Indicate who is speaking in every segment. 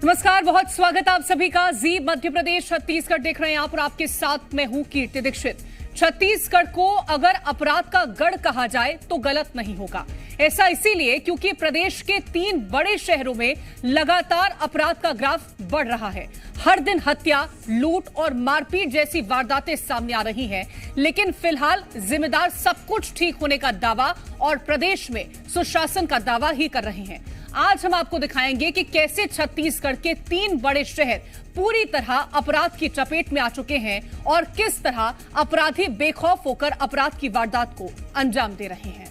Speaker 1: नमस्कार, बहुत स्वागत आप सभी का। जी मध्य प्रदेश छत्तीसगढ़ देख रहे हैं आप और आपके साथ मैं हूं कीर्ति दीक्षित। छत्तीसगढ़ को अगर अपराध का गढ़ कहा जाए तो गलत नहीं होगा। ऐसा इसीलिए क्योंकि प्रदेश के 3 बड़े शहरों में लगातार अपराध का ग्राफ बढ़ रहा है। हर दिन हत्या, लूट और मारपीट जैसी वारदातें सामने आ रही हैं, लेकिन फिलहाल जिम्मेदार सब कुछ ठीक होने का दावा और प्रदेश में सुशासन का दावा ही कर रहे हैं। आज हम आपको दिखाएंगे कि कैसे छत्तीसगढ़ के 3 बड़े शहर पूरी तरह अपराध की चपेट में आ चुके हैं और किस तरह अपराधी बेखौफ होकर अपराध की वारदात को अंजाम दे रहे हैं।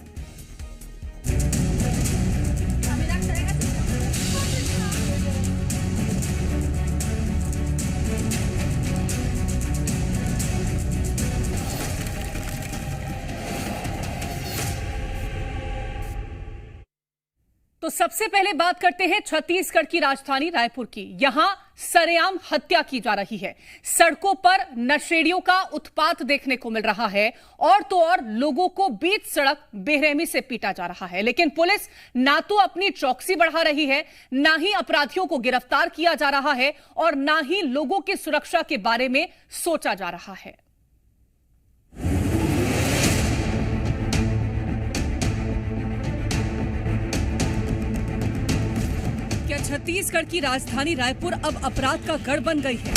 Speaker 1: तो सबसे पहले बात करते हैं छत्तीसगढ़ की राजधानी रायपुर की। यहां सरेआम हत्या की जा रही है। सड़कों पर नशेड़ियों का उत्पात देखने को मिल रहा है और तो और लोगों को बीच सड़क बेरहमी से पीटा जा रहा है। लेकिन पुलिस ना तो अपनी चौकसी बढ़ा रही है, ना ही अपराधियों को गिरफ्तार किया जा रहा है और ना ही लोगों की सुरक्षा के बारे में सोचा जा रहा है। क्या छत्तीसगढ़ की राजधानी रायपुर अब अपराध का गढ़ बन गई है?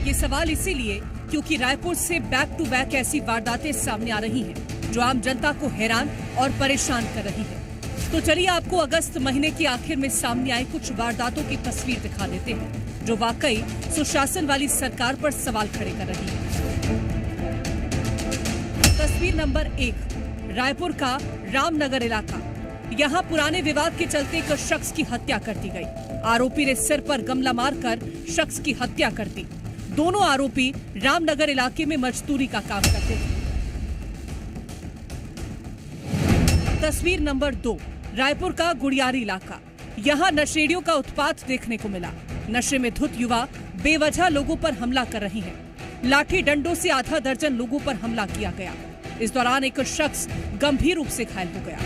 Speaker 1: ये सवाल इसीलिए क्योंकि रायपुर से बैक टू बैक ऐसी वारदातें सामने आ रही हैं जो आम जनता को हैरान और परेशान कर रही है। तो चलिए आपको अगस्त महीने के आखिर में सामने आई कुछ वारदातों की तस्वीर दिखा देते हैं जो वाकई सुशासन वाली सरकार पर सवाल खड़े कर रही है। तस्वीर नंबर 1, रायपुर का रामनगर इलाका। यहां पुराने विवाद के चलते एक शख्स की हत्या कर दी गई। आरोपी ने सिर पर गमला मारकर शख्स की हत्या कर दी। दोनों आरोपी रामनगर इलाके में मजदूरी का काम करते थे। तस्वीर नंबर 2, रायपुर का गुड़ियारी इलाका। यहां नशेड़ियों का उत्पात देखने को मिला। नशे में धुत युवा बेवजह लोगों पर हमला कर रही हैं। लाठी डंडों से आधा दर्जन लोगों पर हमला किया गया। इस दौरान एक शख्स गंभीर रूप से घायल हो गया।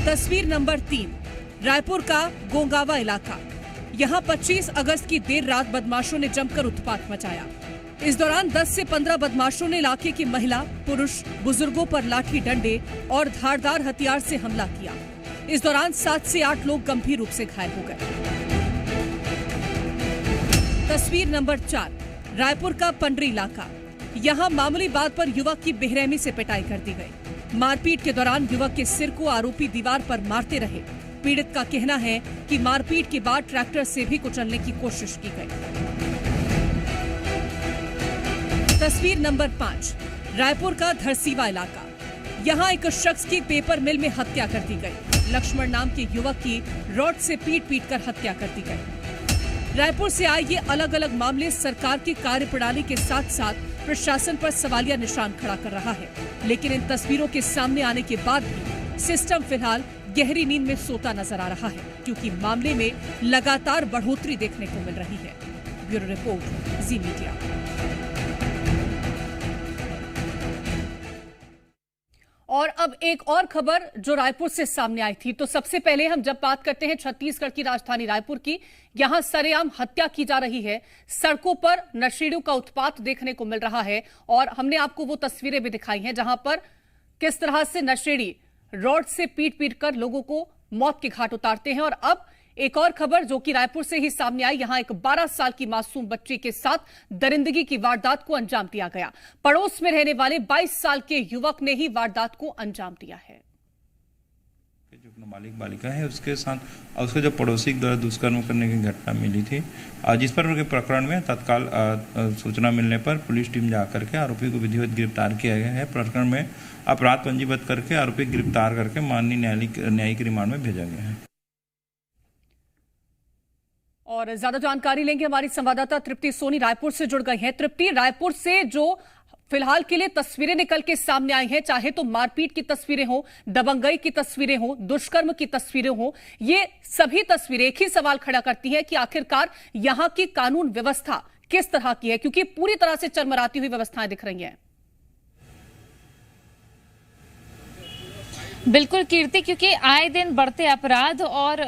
Speaker 1: तस्वीर नंबर 3, रायपुर का गोंगावा इलाका। यहां 25 अगस्त की देर रात बदमाशों ने जमकर उत्पात मचाया। इस दौरान 10 से 15 बदमाशों ने इलाके की महिला, पुरुष, बुजुर्गों पर लाठी डंडे और धारदार हथियार से हमला किया। इस दौरान 7 से 8 लोग गंभीर रूप से घायल हो गए। तस्वीर नंबर 4, रायपुर का पंडरी इलाका। यहां मामूली बात पर युवक की बेरहमी से पिटाई कर दी गई। मारपीट के दौरान युवक के सिर को आरोपी दीवार पर मारते रहे। पीड़ित का कहना है कि मारपीट के बाद ट्रैक्टर से भी कुचलने की कोशिश की गई। तस्वीर नंबर 5, रायपुर का धरसीवा इलाका। यहां एक शख्स की पेपर मिल में हत्या कर दी गई। लक्ष्मण नाम के युवक की रॉड से पीट कर हत्या कर दी गई। रायपुर से आए ये अलग अलग मामले सरकार की कार्यप्रणाली के साथ साथ प्रशासन पर सवालिया निशान खड़ा कर रहा है। लेकिन इन तस्वीरों के सामने आने के बाद भी सिस्टम फिलहाल गहरी नींद में सोता नजर आ रहा है, क्योंकि मामले में लगातार बढ़ोतरी देखने को मिल रही है। ब्यूरो रिपोर्ट, जी मीडिया। और अब एक और खबर जो रायपुर से सामने आई थी। तो सबसे पहले हम जब बात करते हैं छत्तीसगढ़ की राजधानी रायपुर की, यहां सरेआम हत्या की जा रही है। सड़कों पर नशेड़ियों का उत्पात देखने को मिल रहा है और हमने आपको वो तस्वीरें भी दिखाई हैं जहां पर किस तरह से नशेड़ी रॉड से पीट कर लोगों को मौत के घाट उतारते हैं। और अब एक और खबर जो कि रायपुर से ही सामने आई, यहां एक 12 साल की मासूम बच्ची के साथ दरिंदगी की वारदात को अंजाम दिया गया। पड़ोस में रहने वाले 22 साल के युवक ने ही वारदात को अंजाम दिया है।
Speaker 2: जो नाबालिग बालिका है उसके साथ उसके जो पड़ोसी द्वारा दुष्कर्म करने की घटना मिली थी, जिस पर उनके प्रकरण में तत्काल सूचना मिलने पर पुलिस टीम जाकर के आरोपी को विधिवत गिरफ्तार किया गया है। प्रकरण में अपराध पंजीबद्ध करके आरोपी गिरफ्तार करके माननीय न्यायिक रिमांड में भेजा गया है।
Speaker 1: और ज्यादा जानकारी लेंगे, हमारी संवाददाता तृप्ति सोनी रायपुर से जुड़ गई हैं। तृप्ति, रायपुर से जो फिलहाल के लिए तस्वीरें निकल के सामने आई हैं, चाहे तो मारपीट की तस्वीरें हो, दबंगई की तस्वीरें हो, दुष्कर्म की तस्वीरें हो, ये सभी तस्वीरें एक ही सवाल खड़ा करती हैं कि आखिरकार यहां की कानून व्यवस्था किस तरह की है, क्योंकि पूरी तरह से चरमराती हुई व्यवस्थाएं दिख रही हैं।
Speaker 3: बिल्कुल कीर्ति, क्योंकि आए दिन बढ़ते अपराध और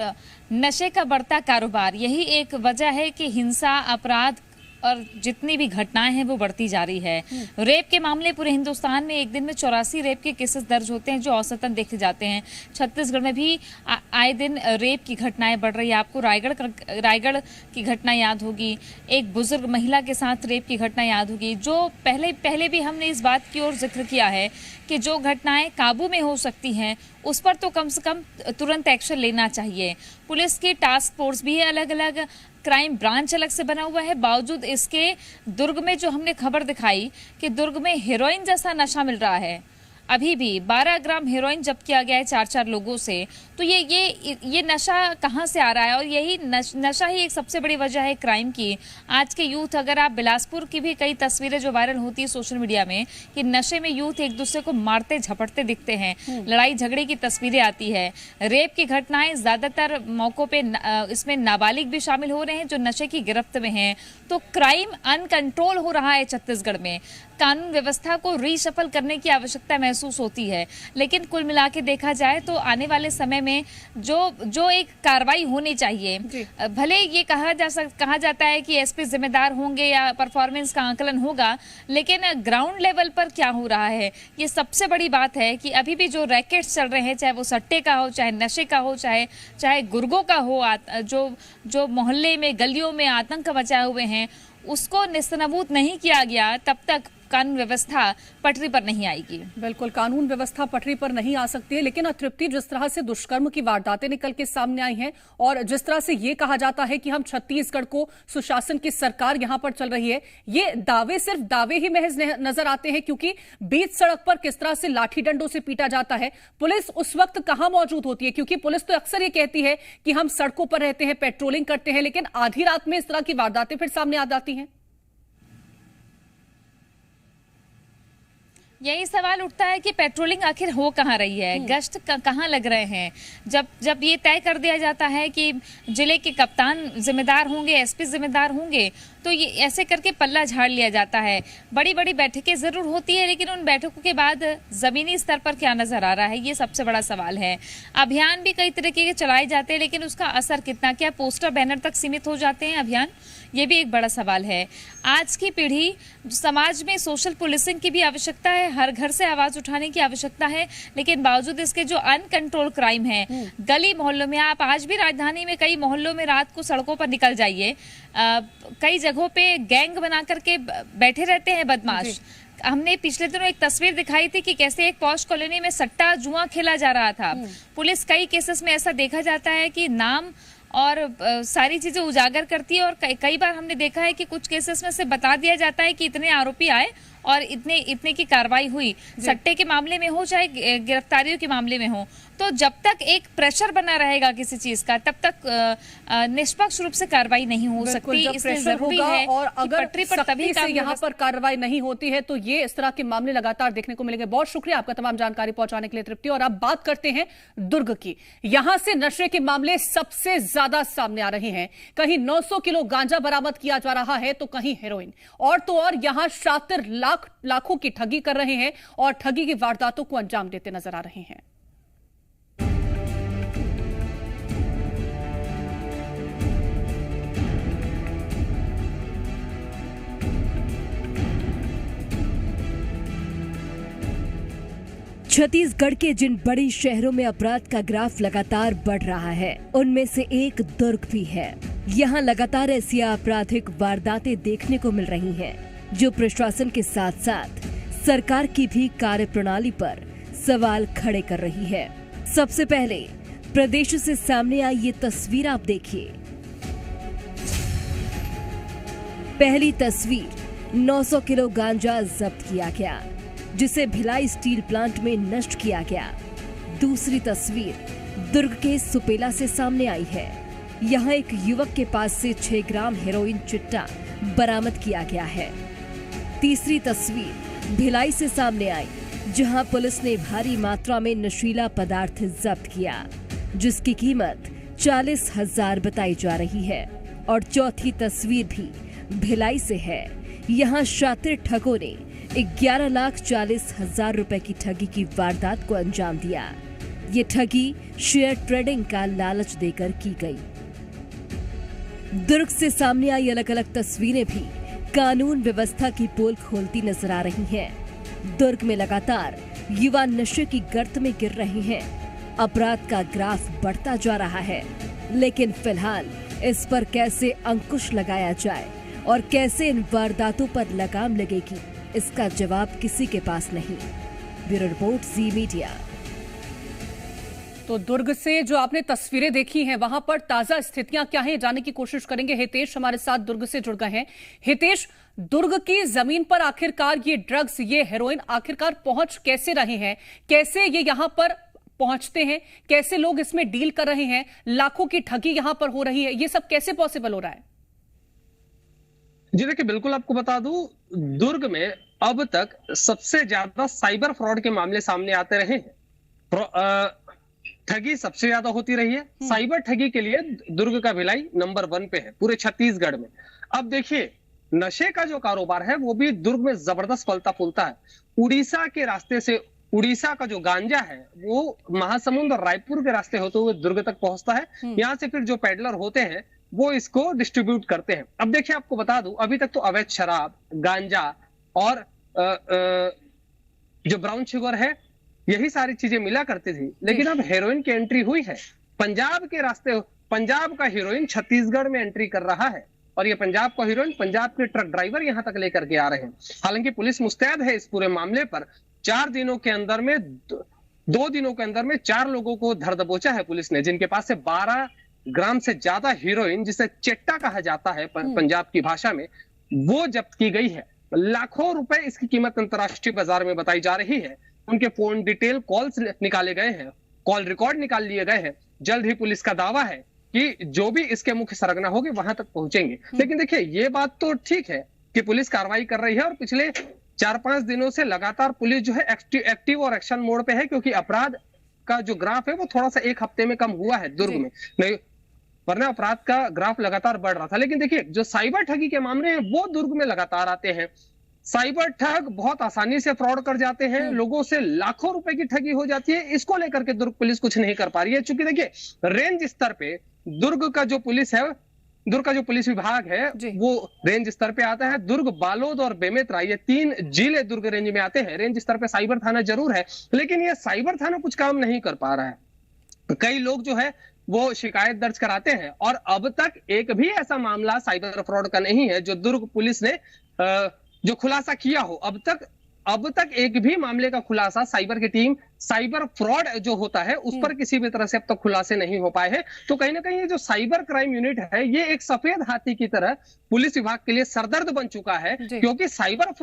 Speaker 3: नशे का बढ़ता कारोबार, यही एक वजह है कि हिंसा, अपराध और जितनी भी घटनाएं हैं वो बढ़ती जा रही है। रेप के मामले पूरे हिंदुस्तान में एक दिन में 84 रेप के केसेस दर्ज होते हैं, जो औसतन देखे जाते हैं। छत्तीसगढ़ में भी आए दिन रेप की घटनाएं बढ़ रही है। आपको रायगढ़ की घटना याद होगी, एक बुजुर्ग महिला के साथ रेप की घटना याद होगी, जो पहले भी हमने इस बात की ओर जिक्र किया है कि जो घटनाएं काबू में हो सकती हैं उस पर तो कम से कम तुरंत एक्शन लेना चाहिए। पुलिस की टास्क फोर्स भी है, अलग अलग क्राइम ब्रांच अलग से बना हुआ है। बावजूद इसके दुर्ग में जो हमने खबर दिखाई कि दुर्ग में हेरोइन जैसा नशा मिल रहा है, अभी भी 12 ग्राम हेरोइन जब्त किया गया है 4 लोगों से। तो ये नशा कहाँ से आ रहा है? और यही नशा ही एक सबसे बड़ी वजह है क्राइम की। आज के यूथ, अगर आप बिलासपुर की भी कई तस्वीरें जो वायरल होती है सोशल मीडिया में कि नशे में यूथ एक दूसरे को मारते झपटते दिखते हैं, लड़ाई झगड़े की तस्वीरें आती है। रेप की घटनाएं ज्यादातर मौकों पे इसमें नाबालिग भी शामिल हो रहे हैं जो नशे की गिरफ्त में हैं। तो क्राइम अनकंट्रोल हो रहा है छत्तीसगढ़ में। कानून व्यवस्था को रीशफल करने की आवश्यकता महसूस होती है, लेकिन कुल मिला के देखा जाए तो आने वाले समय में जो एक कार्रवाई होनी चाहिए, भले ये कहा जाता है कि एसपी जिम्मेदार होंगे या परफॉर्मेंस का आंकलन होगा, लेकिन ग्राउंड लेवल पर क्या हो रहा है ये सबसे बड़ी बात है। कि अभी भी जो रैकेट्स चल रहे हैं, चाहे वो सट्टे का हो, चाहे नशे का हो, चाहे गुर्गों का हो, जो मोहल्ले में गलियों में आतंक मचाए हुए हैं, उसको निस्तनाबूद नहीं किया गया तब तक कानून व्यवस्था पटरी पर नहीं आएगी।
Speaker 1: बिल्कुल, कानून व्यवस्था पटरी पर नहीं आ सकती है, लेकिन अतृप्ति, जिस तरह से दुष्कर्म की वारदातें निकल के सामने आई हैं और जिस तरह से ये कहा जाता है कि हम छत्तीसगढ़ को सुशासन की सरकार यहां पर चल रही है, ये दावे सिर्फ दावे ही महज नजर आते हैं। क्योंकि बीच सड़क पर किस तरह से लाठी डंडों से पीटा जाता है, पुलिस उस वक्त कहां मौजूद होती है? क्योंकि पुलिस तो अक्सर ये कहती है कि हम सड़कों पर रहते हैं, पेट्रोलिंग करते हैं, लेकिन आधी रात में इस तरह की वारदातें फिर सामने आ जाती हैं।
Speaker 3: यही सवाल उठता है कि पेट्रोलिंग आखिर हो कहाँ रही है, गश्त कहाँ लग रहे हैं। जब ये तय कर दिया जाता है कि जिले के कप्तान जिम्मेदार होंगे, एसपी जिम्मेदार होंगे, तो ये ऐसे करके पल्ला झाड़ लिया जाता है। बड़ी बड़ी बैठकें जरूर होती है, लेकिन उन बैठकों के बाद जमीनी स्तर पर क्या नजर आ रहा है, ये सबसे बड़ा सवाल है। अभियान भी कई तरीके के चलाए जाते हैं, लेकिन उसका असर कितना, क्या पोस्टर बैनर तक सीमित हो जाते हैं अभियान, ये भी एक बड़ा सवाल है। आज की पीढ़ी, समाज में सोशल पुलिसिंग की भी आवश्यकता है, हर घर से आवाज उठाने की आवश्यकता है, लेकिन बावजूद इसके जो अनकंट्रोल क्राइम है गली मोहल्लों में, आप आज भी राजधानी में कई मोहल्लों में रात को सड़कों पर निकल जाइए, कई जगहों पे गैंग बना करके बैठे रहते हैं बदमाश। हमने पिछले दिनों एक तस्वीर दिखाई थी कि कैसे एक पॉश कॉलोनी में सट्टा जुआ खेला जा रहा था। पुलिस कई केसेस में ऐसा देखा जाता है कि नाम और सारी चीजें उजागर करती है, और कई बार हमने देखा है कि कुछ केसेस में से बता दिया जाता है कि इतने आरोपी आए और इतने की कार्रवाई हुई, सट्टे के मामले में हो चाहे गिरफ्तारियों के मामले में हो। तो जब तक एक प्रेशर बना रहेगा किसी चीज का, तब तक निष्पक्ष रूप से कार्रवाई नहीं हो सकती। इसलिए जरूरी है
Speaker 1: और अगर
Speaker 3: पटरी पर तभी
Speaker 1: यहाँ पर कार्रवाई नहीं होती है तो ये इस तरह के मामले लगातार देखने को मिलेंगे। बहुत शुक्रिया आपका तमाम जानकारी पहुंचाने के लिए तृप्ति। और अब बात करते हैं दुर्ग की। यहां से नशे के मामले सबसे ज्यादा सामने आ रहे हैं। कहीं 900 किलो गांजा बरामद किया जा रहा है तो कहीं हेरोइन, और तो और यहां शातिर लाखों की ठगी कर रहे हैं और ठगी की वारदातों को अंजाम देते नजर आ रहे हैं।
Speaker 4: छत्तीसगढ़ के जिन बड़ी शहरों में अपराध का ग्राफ लगातार बढ़ रहा है, उनमें से एक दुर्ग भी है। यहाँ लगातार ऐसी आपराधिक वारदातें देखने को मिल रही हैं, जो प्रशासन के साथ साथ सरकार की भी कार्यप्रणाली पर सवाल खड़े कर रही है। सबसे पहले प्रदेश से सामने आई ये तस्वीर आप देखिए। पहली तस्वीर, 900 किलो गांजा जब्त किया गया, जिसे भिलाई स्टील प्लांट में नष्ट किया गया। दूसरी तस्वीर दुर्ग के सुपेला से सामने आई है। यहाँ एक युवक के पास से 6 ग्राम हेरोइन चिट्टा बरामद किया गया है। तीसरी तस्वीर भिलाई से सामने आई, जहां पुलिस ने भारी मात्रा में नशीला पदार्थ जब्त किया, जिसकी कीमत 40,000 बताई जा रही है। और चौथी तस्वीर भी भिलाई से है। यहाँ शातिर ठगों ने 11,40,000 रुपए की ठगी की वारदात को अंजाम दिया। ये ठगी शेयर ट्रेडिंग का लालच देकर की गई। दुर्ग से सामने आई अलग अलग तस्वीरें भी कानून व्यवस्था की पोल खोलती नजर आ रही हैं। दुर्ग में लगातार युवा नशे की गर्त में गिर रहे हैं। अपराध का ग्राफ बढ़ता जा रहा है, लेकिन फिलहाल इस पर कैसे अंकुश लगाया जाए और कैसे इन वारदातों पर लगाम लगेगी, इसका जवाब किसी के पास नहीं। ब्यूरो रिपोर्ट, जी मीडिया।
Speaker 1: तो दुर्ग से जो आपने तस्वीरें देखी हैं, वहां पर ताजा स्थितियां क्या हैं, जानने की कोशिश करेंगे। हितेश हमारे साथ दुर्ग से जुड़ गए हैं। हितेश, दुर्ग की जमीन पर आखिरकार ये ड्रग्स, ये हेरोइन आखिरकार पहुंच कैसे रहे हैं? कैसे ये यहां पर पहुंचते हैं? कैसे लोग इसमें डील कर रहे हैं? लाखों की ठगी यहां पर हो रही है, ये सब कैसे पॉसिबल हो रहा है?
Speaker 5: जी देखिए, बिल्कुल आपको बता दूं, दुर्ग में अब तक सबसे ज्यादा साइबर फ्रॉड के मामले सामने आते रहे हैं। ठगी सबसे ज्यादा होती रही है। साइबर ठगी के लिए दुर्ग का भिलाई नंबर 1 पे है पूरे छत्तीसगढ़ में। अब देखिए, नशे का जो कारोबार है वो भी दुर्ग में जबरदस्त फलता फूलता है। उड़ीसा के रास्ते से, उड़ीसा का जो गांजा है वो महासमुंद और रायपुर के रास्ते होते हुए दुर्ग तक पहुंचता है। यहाँ से फिर जो पेडलर होते हैं वो इसको डिस्ट्रीब्यूट करते हैं। अब देखिए, आपको बता दूं, अभी तक तो अवैध शराब, गांजा और जो ब्राउन शुगर है, यही सारी चीजें मिला करती थी। लेकिन अब हेरोइन की एंट्री हुई है। पंजाब के रास्ते, पंजाब का हीरोइन छत्तीसगढ़ में एंट्री कर रहा है और ये पंजाब का हीरोइन पंजाब के ट्रक ड्राइवर यहां तक लेकर के आ रहे हैं। हालांकि पुलिस मुस्तैद है इस पूरे मामले पर। 4 दिनों के अंदर में, 2 दिनों के अंदर में 4 लोगों को धर दबोचा है पुलिस ने, जिनके पास से 12 ग्राम से ज्यादा हीरोइन, जिसे चेट्टा कहा जाता है पंजाब की भाषा में, वो जब्त की गई है। लाखों रुपए इसकी कीमत अंतरराष्ट्रीय बाजार में बताई जा रही है। उनके फोन डिटेल कॉल्स निकाले गए हैं, कॉल रिकॉर्ड निकाल लिए गए हैं। जल्द ही पुलिस का दावा है कि जो भी इसके मुख्य सरगना होंगे वहां तक पहुंचेंगे। लेकिन देखिए, ये बात तो ठीक है कि पुलिस कार्रवाई कर रही है और पिछले 4-5 दिनों से लगातार पुलिस जो है एक्टिव और एक्शन मोड पे है, क्योंकि अपराध का जो ग्राफ है वो थोड़ा सा 1 हफ्ते में कम हुआ है दुर्ग में, नहीं वरना अपराध का ग्राफ लगातार बढ़ रहा था। लेकिन देखिए, जो साइबर ठगी के मामले हैं वो दुर्ग में लगातार आते हैं। साइबर ठग बहुत आसानी से फ्रॉड कर जाते हैं, लोगों से लाखों रुपए की ठगी हो जाती है। इसको लेकर के दुर्ग पुलिस कुछ नहीं कर पा रही है। चूंकि देखिए, रेंज स्तर पे दुर्ग का जो पुलिस है, दुर्ग का जो पुलिस विभाग है वो रेंज स्तर पे आता है। दुर्ग, बालोद और बेमेतरा, ये 3 जिले दुर्ग रेंज में आते हैं। रेंज स्तर पे साइबर थाना जरूर है, लेकिन ये साइबर थाना कुछ काम नहीं कर पा रहा है। कई लोग जो है वो शिकायत दर्ज कराते हैं और अब तक एक भी ऐसा मामला साइबर फ्रॉड का नहीं है जो दुर्ग पुलिस ने जो खुलासा किया हो। अब तक एक भी मामले का खुलासा साइबर की टीम, साइबर फ्रॉड जो होता है उस पर किसी भी तरह से अब तक खुलासे नहीं हो पाए हैं। तो कहीं ना कहीं ये जो साइबर क्राइम यूनिट है, ये एक सफेद हाथी की तरह पुलिस विभाग के लिए सरदर्द बन चुका है। क्योंकि साइबर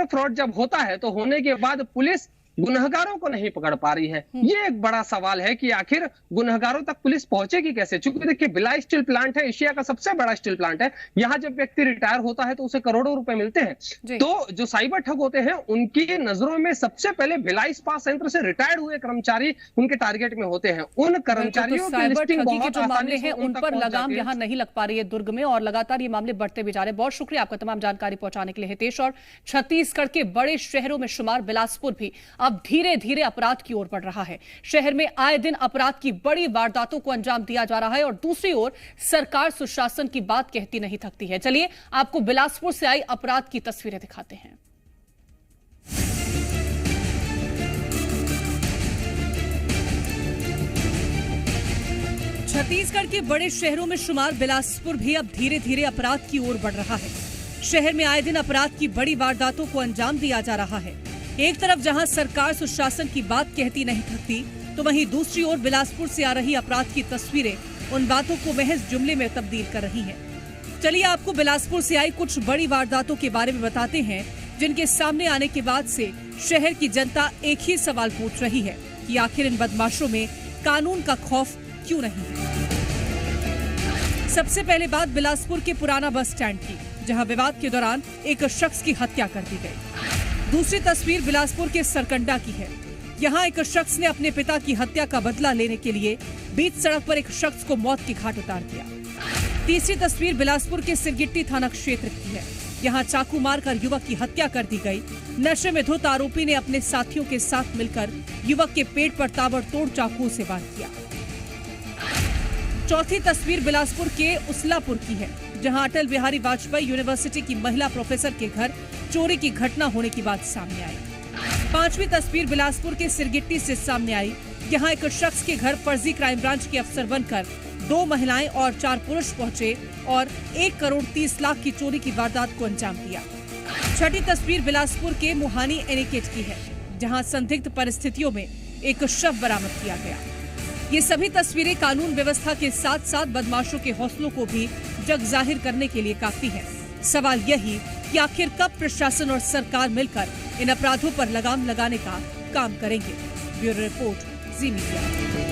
Speaker 5: फ्रॉड जब होता है तो होने के बाद पुलिस गुनहगारों को नहीं पकड़ पा रही है। ये एक बड़ा सवाल है कि आखिर गुनहगारों तक पुलिस पहुंचेगी कैसे। चूंकि देखिए, भिलाई स्टील प्लांट है, एशिया का सबसे बड़ा स्टील प्लांट है। यहाँ जब व्यक्ति रिटायर होता है तो उसे करोड़ों रुपए मिलते हैं। तो जो साइबर ठग होते हैं उनकी नजरों में सबसे पहले भिलाई इस्पात संयंत्र से रिटायर्ड हुए कर्मचारी उनके टारगेट में होते हैं। उन कर्मचारियों की लिस्टिंग बहुत आसानी से
Speaker 1: उन पर लगाम यहाँ नहीं लग पा रही है दुर्ग में, और लगातार ये मामले बढ़ते भी जा रहे हैं। बहुत शुक्रिया आपका तमाम जानकारी पहुंचाने के लिए हितेश। और छत्तीसगढ़ के बड़े शहरों में शुमार बिलासपुर भी अब धीरे धीरे अपराध की ओर बढ़ रहा है। शहर में आए दिन अपराध की बड़ी वारदातों को अंजाम दिया जा रहा है और दूसरी ओर सरकार सुशासन की बात कहती नहीं थकती है। चलिए आपको बिलासपुर से आई अपराध की तस्वीरें दिखाते हैं। छत्तीसगढ़ के बड़े शहरों में शुमार बिलासपुर भी अब धीरे धीरे अपराध की ओर बढ़ रहा है। शहर में आए दिन अपराध की बड़ी वारदातों को अंजाम दिया जा रहा है। एक तरफ जहां सरकार सुशासन की बात कहती नहीं थकती, तो वहीं दूसरी ओर बिलासपुर से आ रही अपराध की तस्वीरें उन बातों को महज जुमले में तब्दील कर रही हैं। चलिए आपको बिलासपुर से आई कुछ बड़ी वारदातों के बारे में बताते हैं, जिनके सामने आने के बाद से शहर की जनता एक ही सवाल पूछ रही है कि आखिर इन बदमाशों में कानून का खौफ क्यों नहीं है। सबसे पहले बात बिलासपुर के पुराना बस स्टैंड की, जहां विवाद के दौरान एक शख्स की हत्या कर दी गई। दूसरी तस्वीर बिलासपुर के सरकंडा की है। यहाँ एक शख्स ने अपने पिता की हत्या का बदला लेने के लिए बीच सड़क पर एक शख्स को मौत की घाट उतार दिया। तीसरी तस्वीर बिलासपुर के सिरगिट्टी थाना क्षेत्र की है। यहाँ चाकू मारकर युवक की हत्या कर दी गई। नशे में धुत आरोपी ने अपने साथियों के साथ मिलकर युवक के पेट पर ताबड़तोड़ चाकुओं से वार किया। चौथी तस्वीर बिलासपुर के उसलापुर की है, जहां अटल बिहारी वाजपेयी यूनिवर्सिटी की महिला प्रोफेसर के घर चोरी की घटना होने की बात सामने आई। पांचवी तस्वीर बिलासपुर के सिरगिट्टी से सामने आई, यहाँ एक शख्स के घर फर्जी क्राइम ब्रांच के अफसर बनकर 2 महिलाएं और 4 पुरुष पहुंचे और 1 करोड़ 30 लाख की चोरी की वारदात को अंजाम दिया। छठी तस्वीर बिलासपुर के मुहानी एनीकेट की है, जहां संदिग्ध परिस्थितियों में एक शव बरामद किया गया। ये सभी तस्वीरें कानून व्यवस्था के साथ साथ बदमाशों के हौसलों को भी जग जाहिर करने के लिए काफी है। सवाल यही कि आखिर कब प्रशासन और सरकार मिलकर इन अपराधों पर लगाम लगाने का काम करेंगे। ब्यूरो रिपोर्ट, जी मीडिया।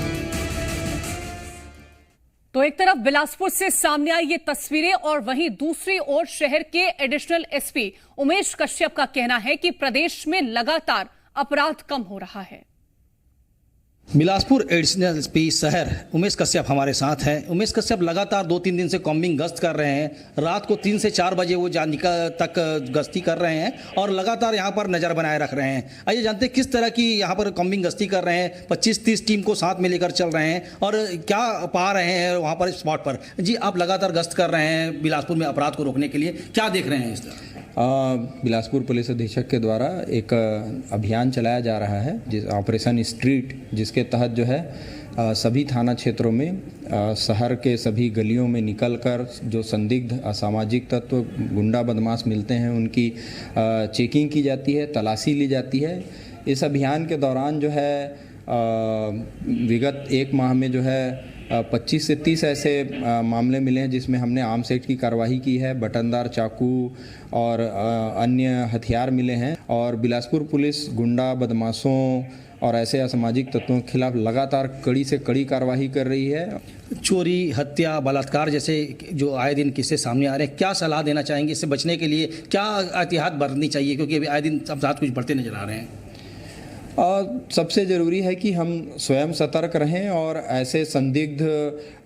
Speaker 1: तो एक तरफ बिलासपुर से सामने आई ये तस्वीरें और वहीं दूसरी ओर शहर के एडिशनल एसपी उमेश कश्यप का कहना है कि प्रदेश में लगातार अपराध कम हो रहा है।
Speaker 6: बिलासपुर एडिशनल एसपी शहर उमेश कश्यप हमारे साथ हैं। उमेश कश्यप लगातार 2-3 दिन से कॉम्बिंग गश्त कर रहे हैं। रात को 3 से 4 बजे वो तक गश्ती कर रहे हैं और लगातार यहाँ पर नज़र बनाए रख रहे हैं। आइए जानते हैं किस तरह की यहाँ पर कॉम्बिंग गश्ती कर रहे हैं। 25-30 टीम को साथ में लेकर चल रहे हैं और क्या पा रहे हैं वहाँ पर स्पॉट पर। जी, आप लगातार गश्त कर रहे हैं बिलासपुर में अपराध को रोकने के लिए, क्या देख रहे हैं इस तरह?
Speaker 7: बिलासपुर पुलिस अधीक्षक के द्वारा एक अभियान चलाया जा रहा है, जिस ऑपरेशन स्ट्रीट, जिसके तहत जो है सभी थाना क्षेत्रों में शहर के सभी गलियों में निकलकर जो संदिग्ध असामाजिक तत्व गुंडा बदमाश मिलते हैं उनकी चेकिंग की जाती है, तलाशी ली जाती है। इस अभियान के दौरान जो है विगत 1 माह में जो है 25 से 30 ऐसे मामले मिले हैं जिसमें हमने आर्म्स एक्ट की कार्रवाई की है। बटनदार चाकू और अन्य हथियार मिले हैं और बिलासपुर पुलिस गुंडा बदमाशों और ऐसे असामाजिक तत्वों के खिलाफ लगातार कड़ी से कड़ी कार्रवाई कर रही है।
Speaker 6: चोरी, हत्या, बलात्कार जैसे जो आए दिन किस्से सामने आ रहे हैं, क्या सलाह देना चाहेंगे? इससे बचने के लिए क्या एहतियात बरतनी चाहिए, क्योंकि अभी आए दिन अपराध कुछ बढ़ते नजर आ रहे हैं?
Speaker 7: सबसे ज़रूरी है कि हम स्वयं सतर्क रहें और ऐसे संदिग्ध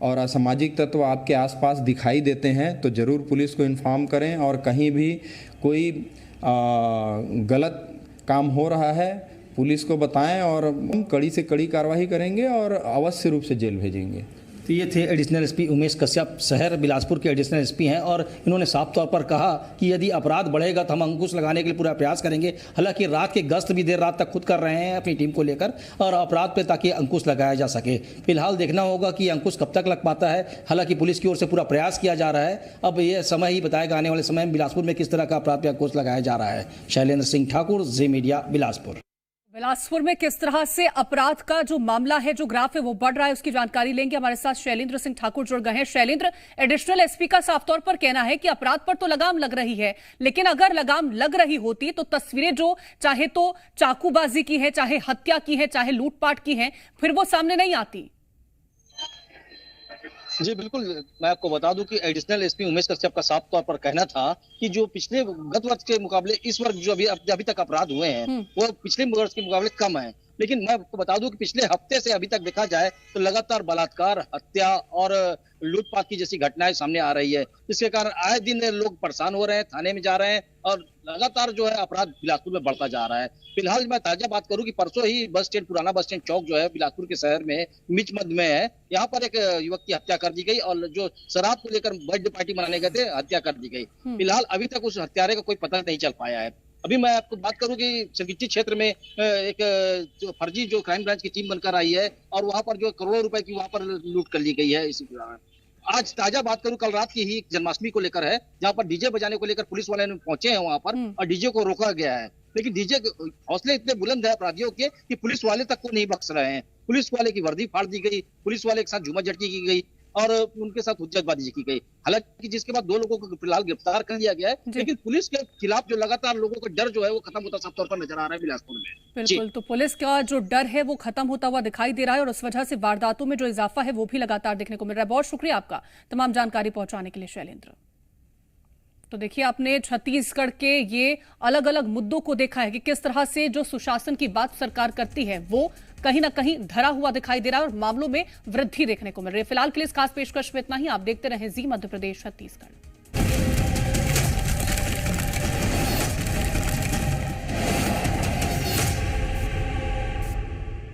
Speaker 7: और असामाजिक तत्व आपके आसपास दिखाई देते हैं तो ज़रूर पुलिस को इन्फॉर्म करें और कहीं भी कोई गलत काम हो रहा है पुलिस को बताएं और हम कड़ी से कड़ी कार्रवाई करेंगे और अवश्य रूप से जेल भेजेंगे।
Speaker 6: तो ये थे एडिशनल एसपी उमेश कश्यप, शहर बिलासपुर के एडिशनल एसपी हैं और इन्होंने साफ तौर पर कहा कि यदि अपराध बढ़ेगा तो हम अंकुश लगाने के लिए पूरा प्रयास करेंगे। हालांकि रात के गश्त भी देर रात तक खुद कर रहे हैं अपनी टीम को लेकर और अपराध पे ताकि अंकुश लगाया जा सके। फिलहाल देखना होगा कि अंकुश कब तक लग पाता है। हालांकि पुलिस की ओर से पूरा प्रयास किया जा रहा है। अब ये समय ही बताएगा आने वाले समय में बिलासपुर में किस तरह का अपराध पे अंकुश लगाया जा रहा है। शैलेंद्र सिंह ठाकुर, जी मीडिया, बिलासपुर।
Speaker 1: बिलासपुर में किस तरह से अपराध का जो मामला है, जो ग्राफ है वो बढ़ रहा है, उसकी जानकारी लेंगे। हमारे साथ शैलेंद्र सिंह ठाकुर जुड़ गए हैं। शैलेंद्र, एडिशनल एसपी का साफ तौर पर कहना है कि अपराध पर तो लगाम लग रही है, लेकिन अगर लगाम लग रही होती तो तस्वीरें जो चाहे तो चाकूबाजी की है, चाहे हत्या की है, चाहे लूटपाट की है, फिर वो सामने नहीं आती।
Speaker 8: जी बिल्कुल, मैं आपको बता दूं कि एडिशनल एसपी उमेश कश्यप का साफ तौर पर कहना था कि जो पिछले गत वर्ष के मुकाबले इस वर्ष जो अभी तक अपराध हुए हैं वो पिछले वर्ष के मुकाबले कम है। लेकिन मैं आपको बता दूं कि पिछले हफ्ते से अभी तक देखा जाए तो लगातार बलात्कार, हत्या और लूटपाट की जैसी घटनाएं सामने आ रही है, जिसके कारण आए दिन लोग परेशान हो रहे हैं, थाने में जा रहे हैं और लगातार जो है अपराध बिलासपुर में बढ़ता जा रहा है। फिलहाल मैं ताजा बात करूं कि परसों ही बस स्टैंड, पुराना बस स्टैंड चौक जो है बिलासपुर के शहर में बीच मध्य में है, यहाँ पर एक युवक की हत्या कर दी गई और जो शराब को लेकर बर्थडे पार्टी मनाने गए थे हत्या कर दी गई। फिलहाल अभी तक उस हत्यारे का कोई पता नहीं चल पाया है। अभी मैं आपको बात करूं कि सिरगिट्टी क्षेत्र में एक जो फर्जी जो क्राइम ब्रांच की टीम बनकर आई है और वहां पर जो करोड़ों रुपए की वहां पर लूट कर ली गई है। इसी दौरान आज ताजा बात करूं, कल रात की ही जन्माष्टमी को लेकर है, जहां पर डीजे बजाने को लेकर पुलिस वाले पहुंचे हैं वहां पर और डीजे को रोका गया है। लेकिन डीजे के हौसले इतने बुलंद है अपराधियों के कि पुलिस वाले तक को नहीं बख्श रहे हैं। पुलिस वाले की वर्दी फाड़ दी गई, पुलिस वाले के साथ झूमा झटकी की गई और उनके साथ हुज्जतबाजी की गई। हालांकि जिसके बाद 2 लोगों को फिलहाल गिरफ्तार कर लिया गया है, लेकिन पुलिस के खिलाफ जो लगातार लोगों का डर जो है वो खत्म होता साफ तौर पर नजर आ रहा है बिलासपुर में।
Speaker 1: बिल्कुल, तो पुलिस का जो डर है वो खत्म होता हुआ दिखाई दे रहा है और उस वजह से वारदातों में जो इजाफा है वो भी लगातार देखने को मिल रहा है। बहुत शुक्रिया आपका तमाम जानकारी पहुंचाने के लिए शैलेंद्र। तो देखिए, आपने छत्तीसगढ़ के ये अलग अलग मुद्दों को देखा है कि किस तरह से जो सुशासन की बात सरकार करती है वो कहीं ना कहीं धरा हुआ दिखाई दे रहा है और मामलों में वृद्धि देखने को मिल रही है। फिलहाल के लिए इस खास पेशकश में इतना ही। आप देखते रहें जी मध्य प्रदेश छत्तीसगढ़।